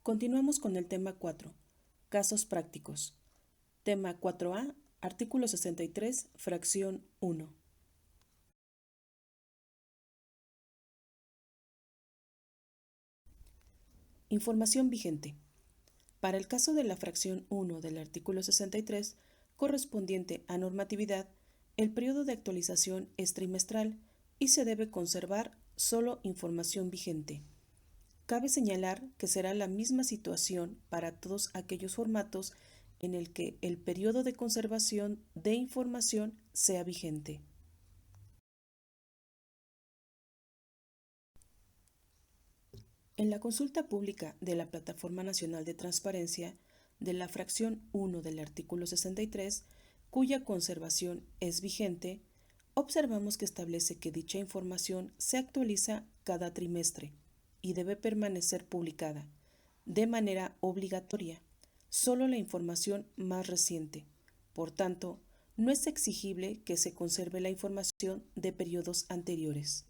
Continuamos con el tema 4. Casos prácticos. Tema 4A, artículo 63, fracción 1. Información vigente. Para el caso de la fracción 1 del artículo 63, correspondiente a normatividad, el periodo de actualización es trimestral y se debe conservar solo información vigente. Cabe señalar que será la misma situación para todos aquellos formatos en el que el periodo de conservación de información sea vigente. En la consulta pública de la Plataforma Nacional de Transparencia, de la fracción 1 del artículo 63, cuya conservación es vigente, observamos que establece que dicha información se actualiza cada trimestre y debe permanecer publicada, de manera obligatoria, solo la información más reciente. Por tanto, no es exigible que se conserve la información de periodos anteriores.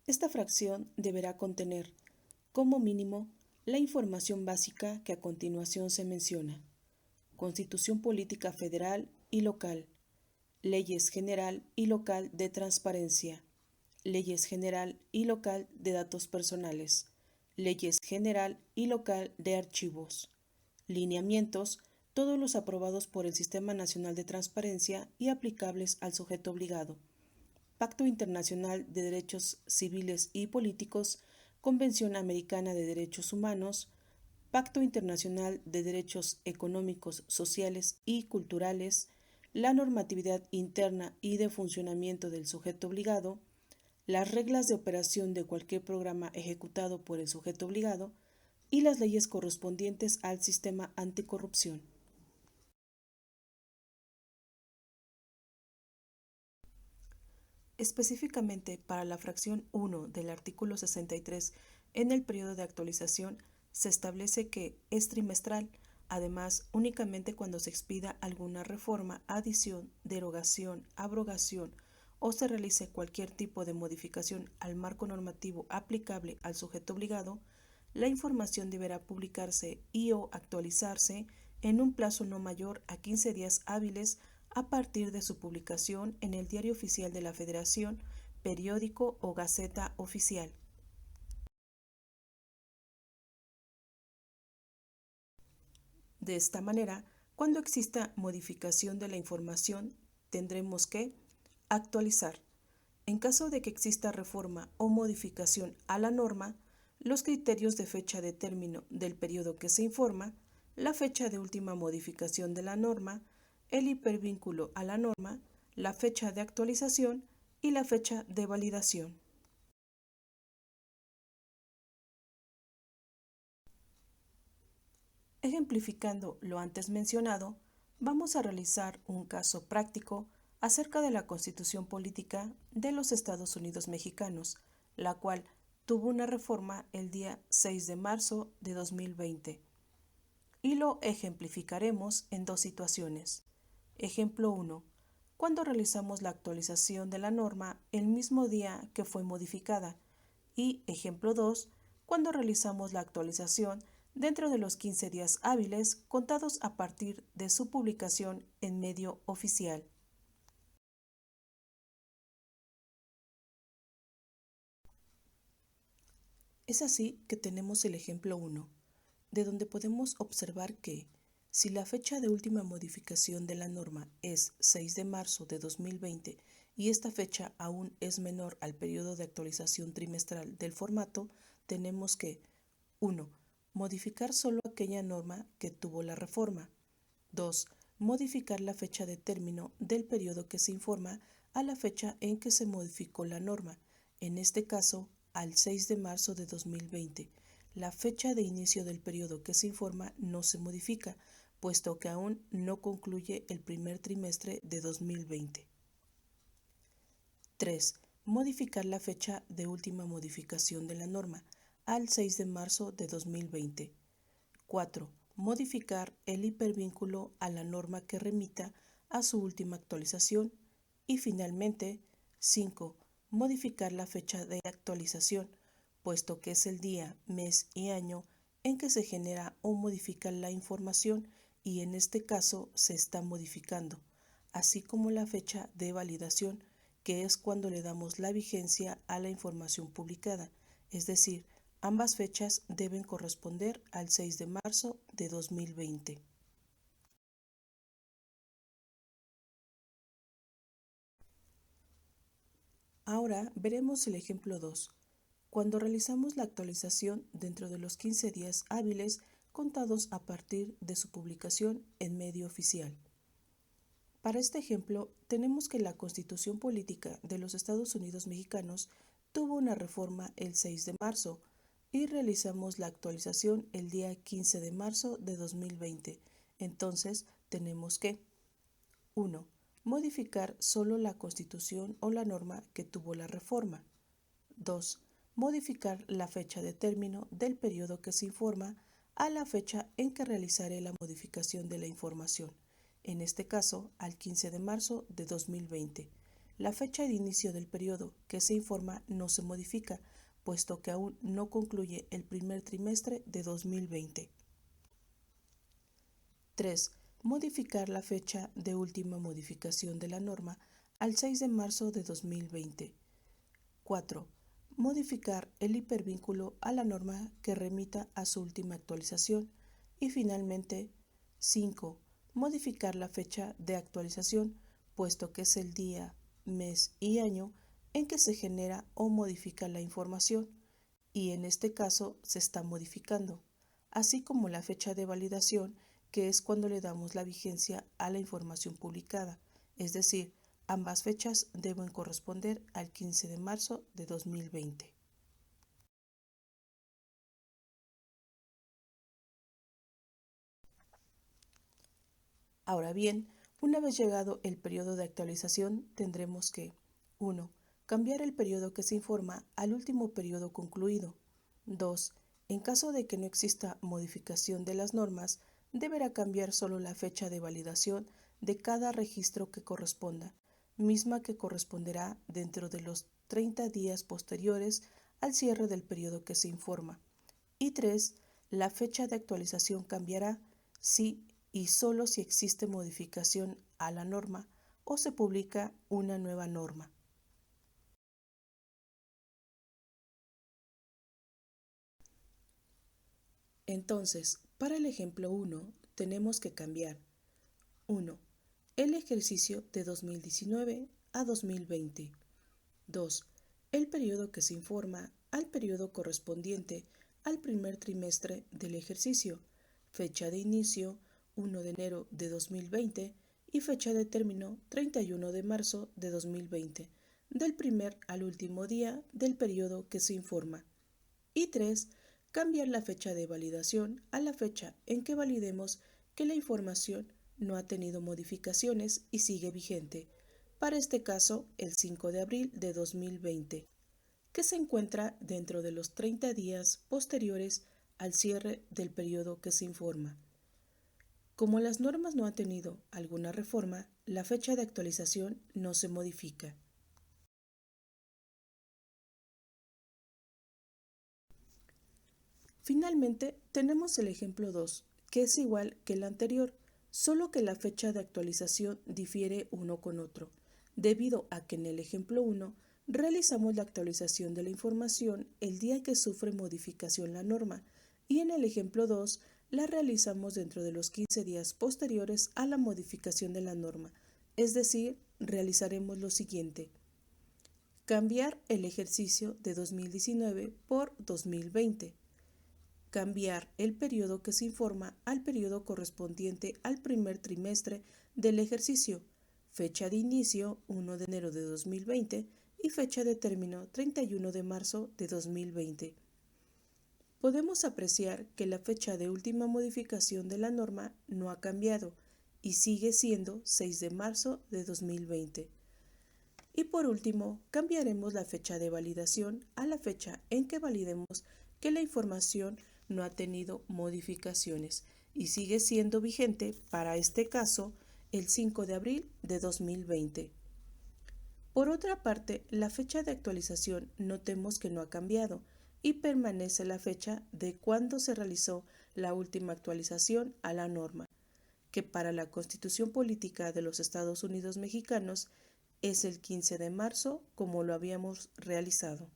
Esta fracción deberá contener, como mínimo, la información básica que a continuación se menciona: Constitución Política Federal y Local, Leyes General y Local de Transparencia, Leyes General y Local de Datos Personales, Leyes General y Local de Archivos, lineamientos, todos los aprobados por el Sistema Nacional de Transparencia y aplicables al sujeto obligado, Pacto Internacional de Derechos Civiles y Políticos, Convención Americana de Derechos Humanos, Pacto Internacional de Derechos Económicos, Sociales y Culturales, la normatividad interna y de funcionamiento del sujeto obligado, las reglas de operación de cualquier programa ejecutado por el sujeto obligado y las leyes correspondientes al sistema anticorrupción. Específicamente para la fracción 1 del artículo 63, en el periodo de actualización se establece que es trimestral, además únicamente cuando se expida alguna reforma, adición, derogación, abrogación o se realice cualquier tipo de modificación al marco normativo aplicable al sujeto obligado, la información deberá publicarse y o actualizarse en un plazo no mayor a 15 días hábiles a partir de su publicación en el Diario Oficial de la Federación, periódico o gaceta oficial. De esta manera, cuando exista modificación de la información, tendremos que actualizar. En caso de que exista reforma o modificación a la norma, los criterios de fecha de término del periodo que se informa, la fecha de última modificación de la norma, el hipervínculo a la norma, la fecha de actualización y la fecha de validación. Ejemplificando lo antes mencionado, vamos a realizar un caso práctico acerca de la Constitución Política de los Estados Unidos Mexicanos, la cual tuvo una reforma el día 6 de marzo de 2020. Y lo ejemplificaremos en dos situaciones. Ejemplo 1. Cuando realizamos la actualización de la norma el mismo día que fue modificada. Y ejemplo 2. Cuando realizamos la actualización dentro de los 15 días hábiles contados a partir de su publicación en medio oficial. Es así que tenemos el ejemplo 1, de donde podemos observar que, si la fecha de última modificación de la norma es 6 de marzo de 2020 y esta fecha aún es menor al periodo de actualización trimestral del formato, tenemos que 1. Modificar solo aquella norma que tuvo la reforma. 2. Modificar la fecha de término del periodo que se informa a la fecha en que se modificó la norma, en este caso al 6 de marzo de 2020. La fecha de inicio del periodo que se informa no se modifica, puesto que aún no concluye el primer trimestre de 2020. 3. Modificar la fecha de última modificación de la norma al 6 de marzo de 2020. 4. Modificar el hipervínculo a la norma que remita a su última actualización. Y finalmente, 5. modificar la fecha de actualización, puesto que es el día, mes y año en que se genera o modifica la información y en este caso se está modificando, así como la fecha de validación, que es cuando le damos la vigencia a la información publicada, es decir, ambas fechas deben corresponder al 6 de marzo de 2020. Ahora veremos el ejemplo 2. Cuando realizamos la actualización dentro de los 15 días hábiles contados a partir de su publicación en medio oficial. Para este ejemplo, tenemos que la Constitución Política de los Estados Unidos Mexicanos tuvo una reforma el 6 de marzo y realizamos la actualización el día 15 de marzo de 2020. Entonces, tenemos que 1. Modificar solo la Constitución o la norma que tuvo la reforma. 2. Modificar la fecha de término del periodo que se informa a la fecha en que realizaré la modificación de la información, en este caso al 15 de marzo de 2020. La fecha de inicio del periodo que se informa no se modifica, puesto que aún no concluye el primer trimestre de 2020. 3. Modificar la fecha de última modificación de la norma al 6 de marzo de 2020. 4. Modificar el hipervínculo a la norma que remita a su última actualización. Y finalmente, 5. Modificar la fecha de actualización, puesto que es el día, mes y año en que se genera o modifica la información, y en este caso se está modificando, así como la fecha de validación, que es cuando le damos la vigencia a la información publicada, es decir, ambas fechas deben corresponder al 15 de marzo de 2020. Ahora bien, una vez llegado el periodo de actualización, tendremos que 1. Cambiar el periodo que se informa al último periodo concluido. 2. En caso de que no exista modificación de las normas, deberá cambiar solo la fecha de validación de cada registro que corresponda, misma que corresponderá dentro de los 30 días posteriores al cierre del periodo que se informa. Y 3. La fecha de actualización cambiará si y solo si existe modificación a la norma o se publica una nueva norma. Entonces, para el ejemplo 1, tenemos que cambiar 1. El ejercicio de 2019 a 2020. 2. El periodo que se informa al periodo correspondiente al primer trimestre del ejercicio, fecha de inicio 1 de enero de 2020 y fecha de término 31 de marzo de 2020, del primer al último día del periodo que se informa. Y 3. Cambiar la fecha de validación a la fecha en que validemos que la información no ha tenido modificaciones y sigue vigente, para este caso el 5 de abril de 2020, que se encuentra dentro de los 30 días posteriores al cierre del periodo que se informa. Como las normas no han tenido alguna reforma, la fecha de actualización no se modifica. Finalmente, tenemos el ejemplo 2, que es igual que el anterior, solo que la fecha de actualización difiere uno con otro, debido a que en el ejemplo 1 realizamos la actualización de la información el día que sufre modificación la norma y en el ejemplo 2 la realizamos dentro de los 15 días posteriores a la modificación de la norma, es decir, realizaremos lo siguiente. Cambiar el ejercicio de 2019 por 2020. Cambiar el periodo que se informa al periodo correspondiente al primer trimestre del ejercicio, fecha de inicio 1 de enero de 2020 y fecha de término 31 de marzo de 2020. Podemos apreciar que la fecha de última modificación de la norma no ha cambiado y sigue siendo 6 de marzo de 2020. Y por último, cambiaremos la fecha de validación a la fecha en que validemos que la información no ha tenido modificaciones y sigue siendo vigente para este caso el 5 de abril de 2020. Por otra parte, la fecha de actualización notemos que no ha cambiado y permanece la fecha de cuando se realizó la última actualización a la norma, que para la Constitución Política de los Estados Unidos Mexicanos es el 15 de marzo, como lo habíamos realizado.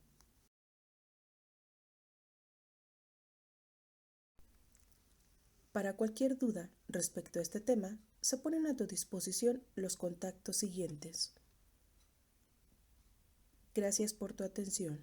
Para cualquier duda respecto a este tema, se ponen a tu disposición los contactos siguientes. Gracias por tu atención.